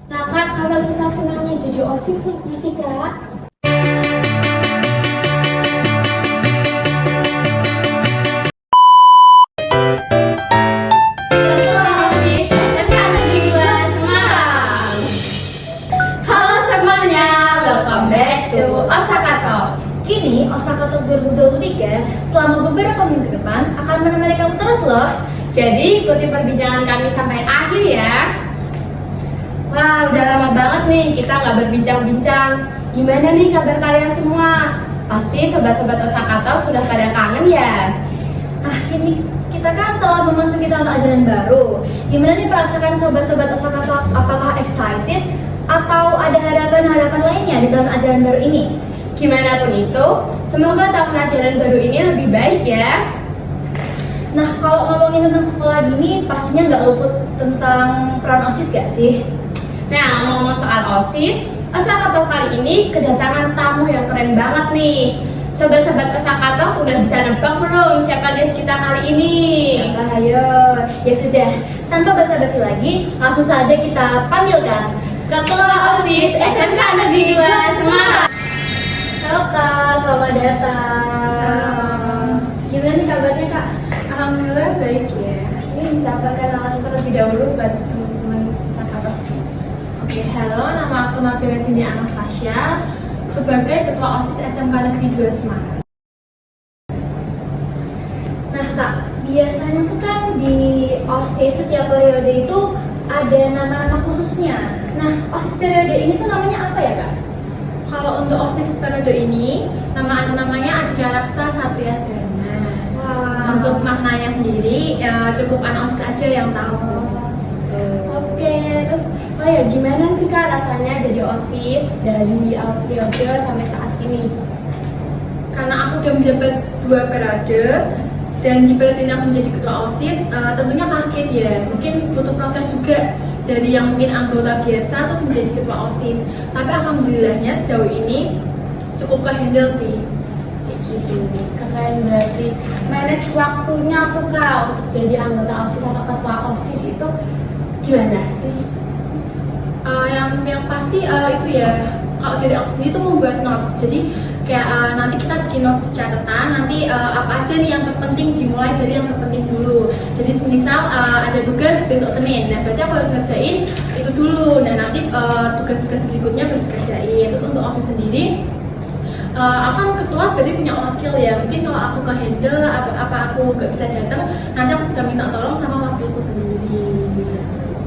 Nah kak, kalau susah senangnya jadi OSIS nih, masih kak? Ketua OSIS SMK Negeri 2 Semarang. Halo semuanya, welcome back to Osaka Talk. Kini Osaka Talk 2023 selama beberapa minggu ke depan akan menemani kamu terus loh. Jadi ikuti perbincangan kami sampai akhir ya. Wah, udah lama banget nih kita nggak berbincang-bincang. Gimana nih kabar kalian semua? Pasti sobat-sobat Osaka Talk sudah pada kangen ya. Nah, kini kita kan telah memasuki tahun ajaran baru. Gimana nih perasaan sobat-sobat Osaka Talk? Apakah excited atau ada harapan-harapan lainnya di tahun ajaran baru ini? Gimana pun itu, semoga tahun ajaran baru ini lebih baik ya. Nah, kalau ngomongin tentang sekolah gini, pastinya nggak luput tentang peran OSIS gak sih? Nah, ngomong soal OSIS, Osaka Talk kali ini kedatangan tamu yang keren banget nih. Sobat-sobat Osaka Talk sudah bisa nebak belum siapa guest kita kali ini? Ayo, ya sudah, tanpa basa-basi lagi, langsung saja kita panggilkan Ketua OSIS SMK Negeri 2 Semarang. Halo Kak, selamat datang. Gimana nih kabarnya Kak? Alhamdulillah baik ya. Ini bisa perkenalan terlebih dahulu buat teman-teman Osaka Talk. Oke, halo, nama aku Nabila Cindy Anastasia sebagai Ketua OSIS SMK Negeri 2 Semarang. Nah Kak, biasanya tuh kan di OSIS setiap periode itu ada nama-nama khususnya. Nah, OSIS periode ini tuh namanya apa ya Kak? Kalau untuk OSIS periode ini, namanya Adria Laksa Satria Dana. Untuk maknanya sendiri, ya cukup anak OSIS aja yang tahu. Oke, terus gimana sih Kak rasanya jadi OSIS dari awal periode sampai saat ini? Karena aku udah menjabat 2 periode dan di periode ini aku menjadi ketua OSIS, tentunya kaget ya. Mungkin butuh proses juga dari yang mungkin anggota biasa terus menjadi ketua OSIS. Tapi alhamdulillahnya sejauh ini cukup kehandle sih. Kayak gitu. Keren berarti. Manage waktunya tuh Kak untuk jadi anggota OSIS atau ketua OSIS itu gimana sih? Yang pasti itu ya, kalau dari aku sendiri itu membuat notes. Jadi kayak nanti kita bikin notes di catatan, nanti apa aja nih yang terpenting, dimulai dari yang terpenting dulu. Jadi misal ada tugas besok Senin, nah berarti aku harus ngerjain itu dulu. Nah nanti tugas-tugas berikutnya harus dikerjain. Terus untuk OSIS sendiri, aku kan ketua berarti punya wakil ya. Mungkin kalau aku ke handle apa aku nggak bisa datang, nanti aku bisa minta tolong sama wakilku sendiri.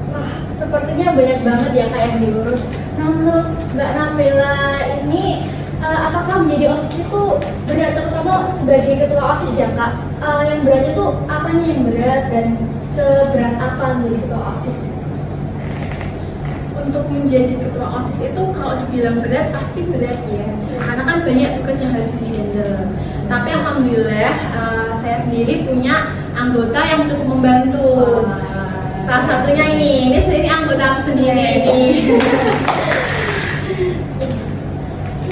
Wah, sepertinya banyak banget ya Kak yang diurus. Nah, menurut Mbak Nabila ini, apakah menjadi OSIS itu berat, terutama sebagai ketua OSIS ya Kak? Yang beratnya tuh apanya yang berat dan seberat apa menjadi ketua OSIS? Untuk menjadi ketua OSIS itu kalau dibilang berat pasti berat ya, karena kan banyak tugas yang harus dihandle. Tapi alhamdulillah saya sendiri punya anggota yang cukup membantu. Salah satunya ini sendiri anggota aku sendiri ini.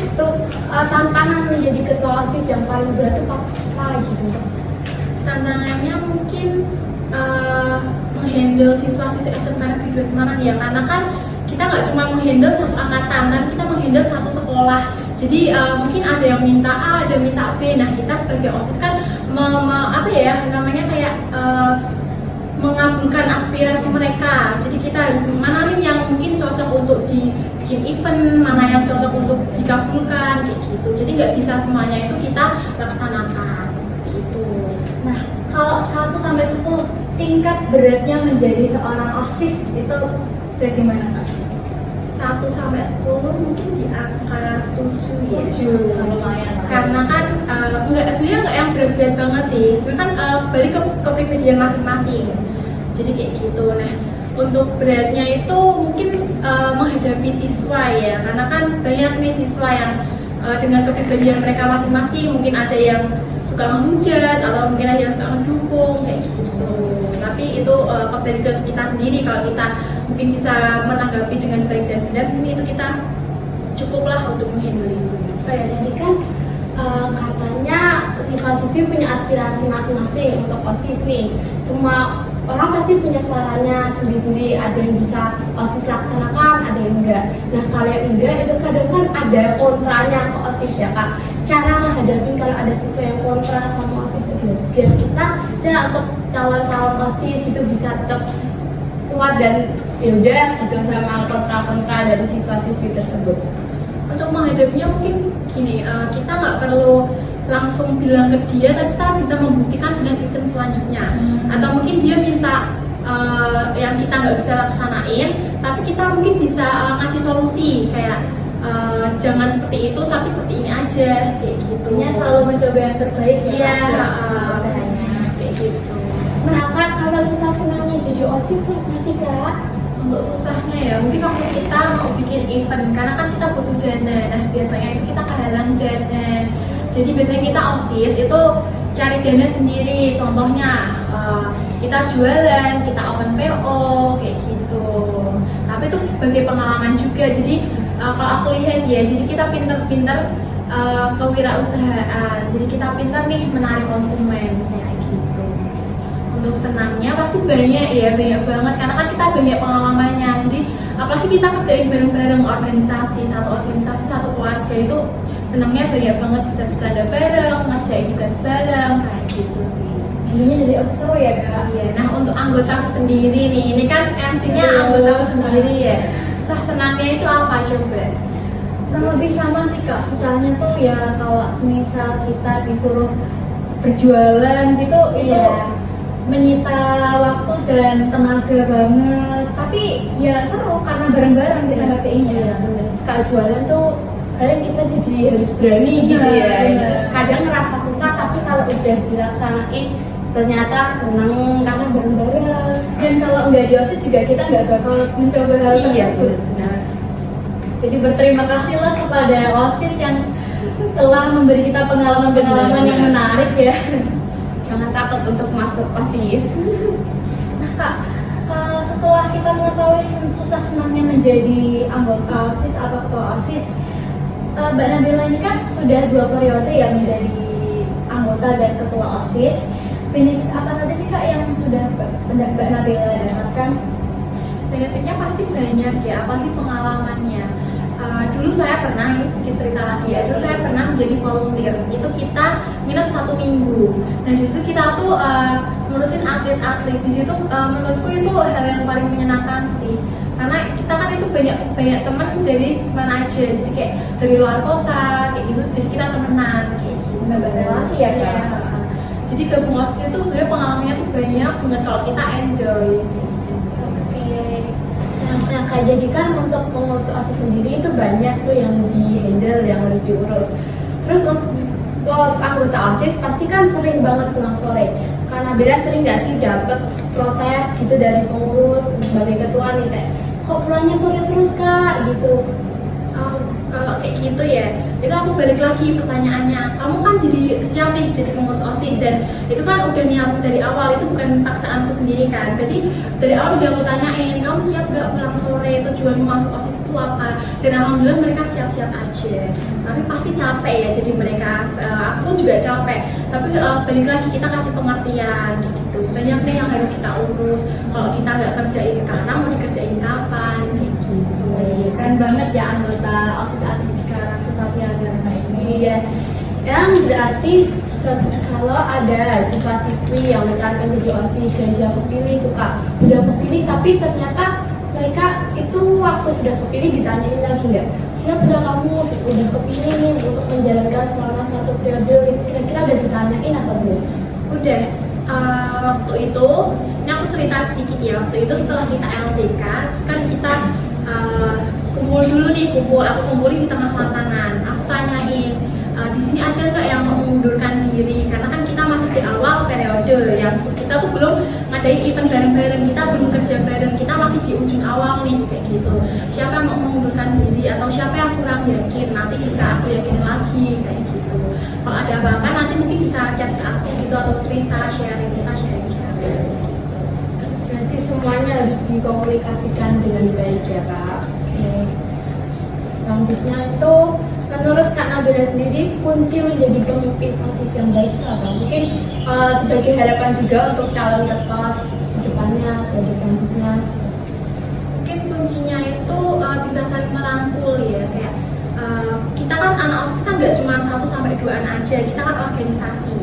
Untuk tantangan menjadi ketua OSIS yang paling berat itu apa gitu? Tantangannya mungkin menghandle siswa-siswa SMK Negeri 2 Semarang ya, karena kan kita nggak cuma menghandle satu angkatan, tapi kita menghandle satu sekolah. Jadi mungkin ada yang minta A, ada yang minta B. Nah kita sebagai OSIS kan mengabulkan aspirasi mereka. Jadi kita harus mana nih yang mungkin cocok untuk dibikin event, mana yang cocok untuk dikabulkan kayak gitu. Jadi nggak bisa semuanya itu kita laksanakan seperti itu. Nah, kalau 1 sampai 10 tingkat beratnya menjadi seorang OSIS itu segimana Kak? 1 sampai 10 mungkin di angka 7 ya. 7, lumayan. Karena kan sebenarnya nggak yang berat-berat banget sih. Sebenarnya kan balik ke kepribadian masing-masing. Jadi kayak gitu. Nah, untuk beratnya itu mungkin menghadapi siswa ya. Karena kan banyak nih siswa yang dengan kepribadian mereka masing-masing. Mungkin ada yang suka menghujat atau mungkin ada yang suka mendukung kayak gitu. Tapi itu kembali ke kita sendiri. Kalau kita mungkin bisa menanggapi dengan baik dan benar, ini itu kita cukuplah untuk menghandle itu. Oh ya, tadi kan katanya siswa-siswi punya aspirasi masing-masing untuk OSIS nih. Semua orang pasti punya suaranya sendiri-sendiri. Ada yang bisa OSIS laksanakan, ada enggak. Nah kalau yang enggak itu kadang kan ada kontranya ke OSIS ya Kak. Cara menghadapi kalau ada siswa yang kontra sama OSIS itu biar kita untuk calon-calon OSIS itu bisa tetap kuat dan yaudah gitu sama kontra-kontra dari siswa-siswi tersebut. Untuk menghadapinya mungkin gini, kita nggak perlu langsung bilang ke dia, tapi kita bisa membuktikan dengan event selanjutnya. Atau mungkin dia minta yang kita nggak bisa laksanain, tapi kita mungkin bisa ngasih solusi kayak jangan seperti itu, tapi seperti ini aja kayak gitu. Selalu mencoba yang terbaik Iya, usahanya kayak gitu. Nah Kak, kalau susah senangnya jadi OSIS tuh apa sih Kak? Untuk susahnya ya mungkin waktu kita mau bikin event, karena kan kita butuh dana. Nah biasanya itu kita kehalang dana, jadi biasanya kita OSIS itu cari dana sendiri. Contohnya kita jualan, kita open PO kayak gitu. Tapi itu sebagai pengalaman juga. Jadi kalau aku lihat ya, jadi kita pinter-pinter kewirausahaan. Jadi kita pinter nih menarik konsumen kayak gitu. Untuk senangnya pasti banyak ya, banyak banget karena kan kita banyak pengalamannya. Jadi apalagi kita kerjain bareng-bareng satu organisasi satu keluarga, itu senangnya banyak banget, bisa bercanda bareng, ngerjain tugas bareng kayak gitu sih. Ini jadi OSIS seru ya Kak? Iya. Nah untuk anggota sendiri nih, ini kan MC-nya anggota sendiri ya. Susah senangnya itu apa coba? Lebih sama sih Kak, susahnya tuh ya kalau semisal kita disuruh berjualan gitu, itu menyita waktu dan tenaga banget. Tapi ya seru karena bareng-bareng kita ngerjainnya. Iya bener. Sekali jualan tuh kadang kita jadi harus berani gitu ya. Kadang ngerasa susah, tapi kalau udah dilaksanain ternyata seneng karena bareng-bareng. Dan kalau nggak di OSIS juga kita nggak bakal mencoba hal tersebut. Benar. Jadi berterima kasihlah kepada OSIS yang telah memberi kita pengalaman-pengalaman yang menarik ya. Jangan takut untuk masuk OSIS. Nah Kak, setelah kita mengetahui susah senangnya menjadi anggota OSIS atau ketua OSIS, Mbak Nabila ini kan sudah 2 periode ya menjadi anggota dan ketua OSIS. Benefit apa saja sih Kak yang sudah Mbak Nabila dapatkan? Benefitnya pasti banyak ya, apalagi pengalamannya. Dulu saya pernah, ini sedikit cerita lagi ya, dulu saya pernah menjadi volunteer. Itu kita nginep 1 minggu. Nah di situ kita tuh ngurusin atlet-atlet. Di situ menurutku itu hal yang paling menyenangkan sih. Karena kita kan itu banyak teman dari mana aja, jadi kayak dari luar kota kayak gitu. Jadi kita temenan kayak gitu. Nambah relasi ya Kak? Iya. Jadi gabung OSIS itu sebenarnya pengalamannya tuh banyak banget kalau kita enjoy. Nah Kak, jadi kan untuk pengurus OSIS sendiri itu banyak tuh yang di-handle, yang harus diurus. Terus untuk anggota OSIS pasti kan sering banget pulang sore. Karena Nabila sering nggak sih dapet protes gitu dari pengurus sebagai ketua nih, kayak kok pulangnya sore terus Kak gitu. Kalau kayak gitu ya, itu aku balik lagi pertanyaannya. Kamu kan jadi siap nih jadi pengurus OSIS, dan itu kan udah niat dari awal, itu bukan paksaanku sendiri kan. Berarti dari awal udah aku tanyain, kamu siap gak pulang sore, tujuanmu masuk OSIS itu apa? Dan alhamdulillah mereka siap-siap aja. Tapi pasti capek ya jadi mereka, aku juga capek. Tapi balik lagi kita kasih pengertian gitu. Banyak nih yang harus kita urus. Kalau kita nggak kerjain sekarang, mau dikerjain kapan? Kayak gitu. Keren banget ya anggota OSIS Atletika Raksasa Dharma ini. Iya, yang berarti kalau ada siswa-siswi yang mereka akan jadi OSIS dan dia kepilih tuh Kak, udah kepilih tapi ternyata mereka itu waktu sudah kepilih ditanyain lagi nggak, siap nggak kamu udah kepilih nih untuk menjalankan selama 1 periode, itu kira-kira udah ditanyain atau belum? Udah, waktu itu, ini aku cerita sedikit ya. Waktu itu setelah kita LDK, terus kan kita kumpul dulu nih, aku kumpulin di tengah lapangan. Aku tanyain, di sini ada nggak yang mau mengundurkan diri? Karena kan kita masih di awal periode, yang kita tuh belum ngadain event bareng-bareng, kita belum kerja bareng, kita masih di ujung awal nih kayak gitu. Siapa yang mau mengundurkan diri atau siapa yang kurang yakin? Nanti bisa aku yakin lagi kayak gitu. Kalau ada apa-apa nanti mungkin bisa chat ke aku gitu, atau cerita, sharing, kita sharing. Berarti semuanya harus dikomunikasikan dengan baik ya Kak. Oke. Selanjutnya itu menurut Kak Nabila sendiri kunci menjadi pemimpin OSIS yang baik itu apa? Mungkin sebagai harapan juga untuk calon ketua ke depannya, periode selanjutnya. Mungkin kuncinya itu bisa saling nggak cuma 1 sampai 2 aja, kita kan organisasi.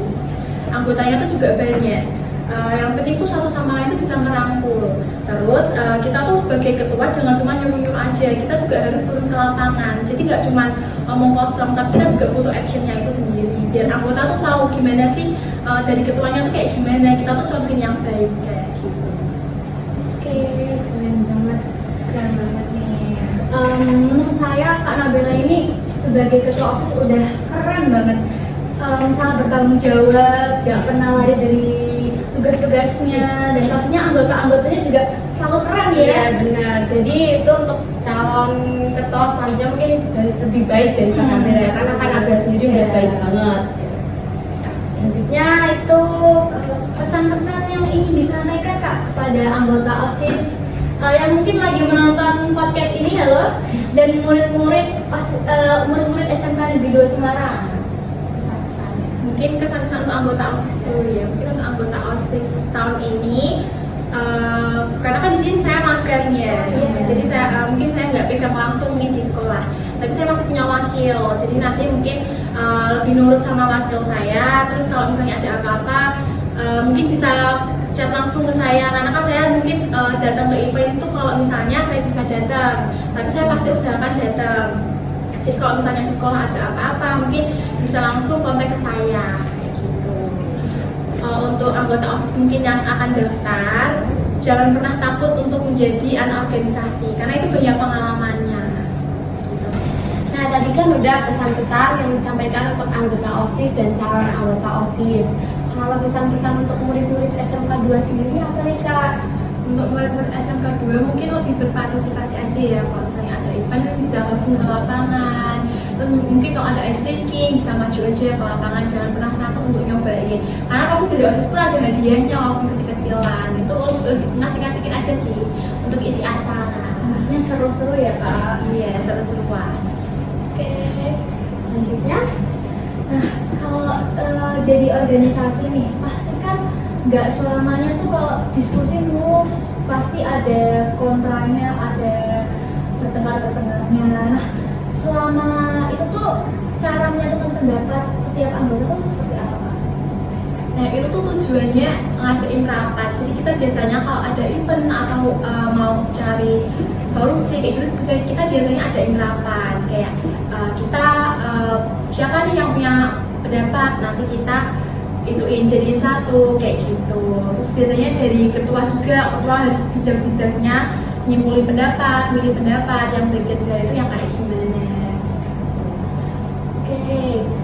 Anggotanya tuh juga banyak. Yang penting tuh satu sama lain tuh bisa merangkul. Terus kita tuh sebagai ketua jangan cuma nyuruh-nyuruh aja, kita juga harus turun ke lapangan. Jadi nggak cuma ngomong kosong, tapi kita juga butuh actionnya itu sendiri. Biar anggota tuh tahu gimana sih dari ketuanya tuh kayak gimana. Kita tuh contohin yang baik kayak gitu. Oke, keren banget. Keren banget nih. Menurut saya Kak Nabila ini sebagai ketua OSIS udah keren banget. Sangat bertanggung jawab, gak pernah lari dari tugas-tugasnya, dan pastinya anggota-anggotanya juga selalu keren ya. Iya benar. Jadi itu untuk calon ketua selanjutnya mungkin harus lebih baik dari Kak Nabila ya, karena Kak Nabila sendiri udah baik banget. Selanjutnya itu Pesan-pesan yang ingin disampaikan Kak kepada anggota OSIS yang mungkin lagi menonton podcast ini halo, dan murid-murid murid-murid SMK Negeri 2 Semarang. Pesan-pesannya. Mungkin kesan-kesan untuk anggota OSIS dulu ya. Mungkin untuk anggota OSIS tahun ini, karena kan di sini saya magang ya, jadi saya mungkin saya nggak pegang langsung nih di sekolah, tapi saya masih punya wakil. Jadi nanti mungkin lebih nurut sama wakil saya. Terus kalau misalnya ada apa-apa, mungkin bisa chat langsung ke saya. Karena kan saya mungkin datang ke event itu kalau misalnya saya bisa datang, tapi saya pasti usahakan datang. Jadi kalau misalnya di sekolah ada apa-apa, mungkin bisa langsung kontak ke saya kayak gitu. Untuk anggota OSIS mungkin yang akan daftar, jangan pernah takut untuk menjadi anak organisasi, karena itu banyak pengalamannya. Gitu. Nah, tadi kan udah pesan-pesan yang disampaikan untuk anggota OSIS dan calon anggota OSIS. Kalau pesan-pesan untuk murid-murid SMK 2 sendiri apa nih Kak? Untuk murid-murid SMK 2 mungkin lebih berpartisipasi aja ya. Kalau misalnya ada event bisa gabung ke lapangan. Terus mungkin kalau ada ice breaking bisa maju aja ke lapangan, jangan pernah takut untuk nyobain. Karena pasti dari OSIS pun ada hadiahnya walaupun kecil-kecilan. Itu lebih ngasih-ngasihin aja sih untuk isi acara. Maksudnya seru-seru ya Kak. Iya, seru-seruan. Oke, selanjutnya Nah, kalau jadi organisasi nih, pasti kan nggak selamanya tuh kalau diskusi mulus, pasti ada kontranya, ada bertengkar-bertengkarnya. Nah, selama itu tuh cara menyatukan pendapat setiap anggota tuh seperti apa Kak? Nah itu tuh tujuannya ngadain rapat. Jadi kita biasanya kalau ada event atau mau cari solusi kayak gitu, kita biasanya adain rapat. Kayak kita siapa nih yang punya pendapat, nanti kita ituin jadiin satu kayak gitu. Terus biasanya dari ketua juga, ketua harus bijak-bijaknya nyimpulin pendapat, milih pendapat yang bagian dari itu yang kayak gimana. oke.